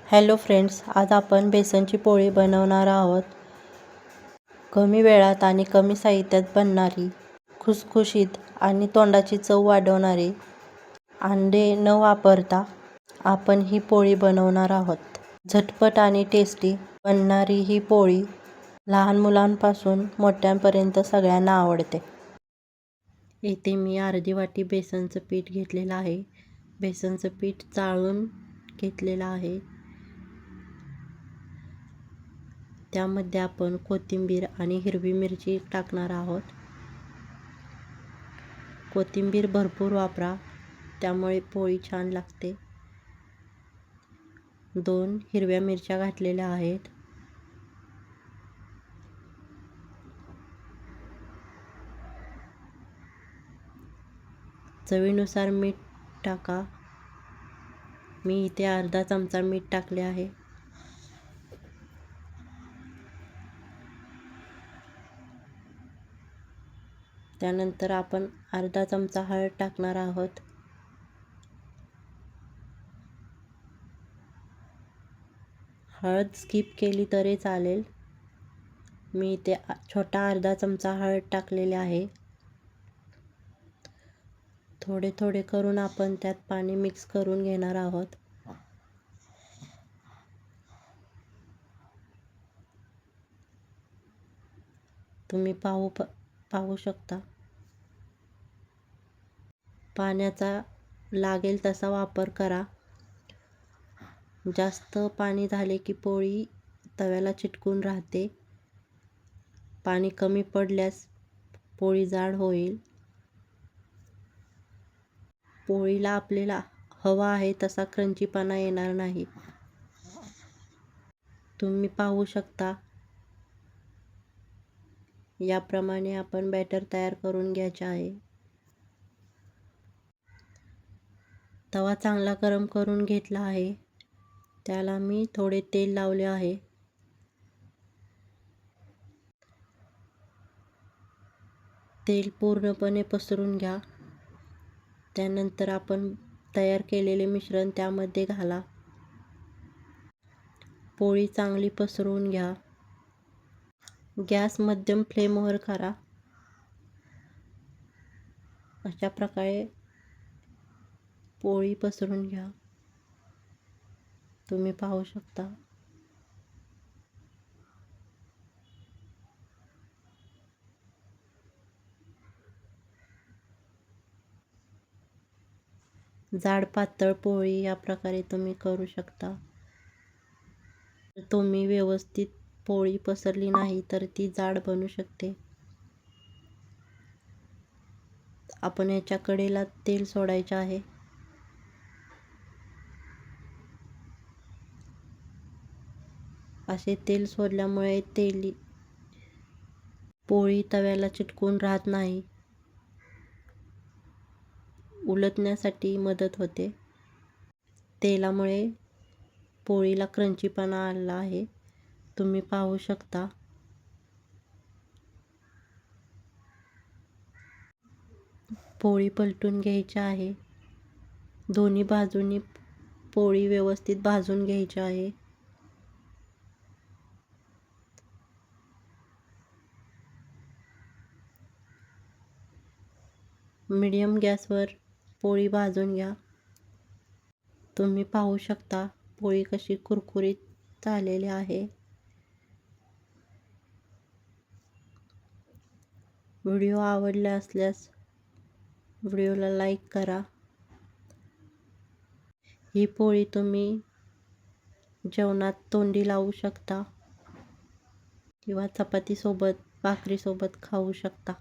Hello friends, आज आपण बेसनची पोळी बनवणार आहोत. कमी वेळात आणि कमी साहित्यात बनणारी, खुसखुशीत आणि तोंडाची चव वाढवणारी, अंडे न वापरता आपण ही पोळी बनवणार आहोत. झटपट आणि टेस्टी बनणारी ही पोळी लहान मुलांपासून मोठ्यांपर्यंत सगळ्यांना आवडते. येथे मी अर्धी वाटी बेसनचं पीठ घेतलेलं आहे. बेसनचं पीठ चाळून घेतलेलं आहे. त्यामध्ये आपण कोथिंबीर आणि हिरवी मिरची टाकणार आहोत. कोथिंबीर भरपूर वापरा, त्यामुळे पोळी छान लागते. 2 हिरव्या मिरच्या घातलेल्या आहेत. चवीनुसार मीठ टाका. मी इथे अर्धा चमचा मीठ टाकले आहे. त्यानंतर आपण अर्धा चमचा हळद टाकणार आहोत. हळद स्किप केली तरी चालेल. मी इथे छोटा अर्धा चमचा हळद टाकलेले आहे. थोडे थोडे करून आपण त्यात पाणी मिक्स करून घेणार आहोत. तुम्ही पाहू शकता. पाण्याचा लागेल तसा वापर करा. जास्त पाणी झाले की पोळी तव्याला चिटकून राहते. पाणी कमी पडल्यास पोळी जाड होईल. पोळीला आपल्याला हवा आहे तसा क्रंचीपणा येणार नाही. तुम्ही पाहू शकता. याप्रमाणे आपण बॅटर तयार करून घ्यायचे आहे. तवा चांगला गरम करून घेतला आहे. त्याला मी थोडे तेल लावले आहे. तेल पूर्णपणे पसरून घ्या. त्यानंतर आपण तयार केलेले मिश्रण त्यामध्ये घाला. पोळी चांगली पसरवून घ्या. गॅस मध्यम फ्लेमवर करा. अशा प्रकारे पोळी पसरून घ्या. तुम्ही पाहू शकता. जाड पातळ पोळी या प्रकारे तुम्ही करू शकता. तुम्ही व्यवस्थित पोळी पसरली नाही तर ती जाड बनू शकते. आपण याच्या कडेला तेल सोडायचे आहे. असे तेल सोडल्यामुळे पोळी तव्याला चिटकून राहत नाही. उलटण्यासाठी मदत होते. तेलामुळे पोळीला क्रंचीपणा आला आहे. तुम्ही पाहू शकता. पोळी पलटून घ्यायची आहे. दोन्ही बाजूनी पोळी व्यवस्थित भाजून घ्यायची आहे. मीडियम गॅसवर पोळी भाजून घ्या. तुम्ही पाहू शकता पोळी कशी कुरकुरीत झालेली आहे. व्हिडिओ आवडला असल्यास व्हिडिओला लाईक करा. ही पोळी तुम्ही जेवणात तोंडी लावू शकता किंवा चपातीसोबत, भाकरीसोबत खाऊ शकता.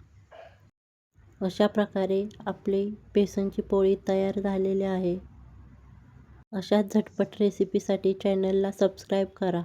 अशा प्रकारे आपली बेसनची पोळी तयार झालेली आहे. अशाच झटपट रेसिपीसाठी चॅनलला सबस्क्राईब करा.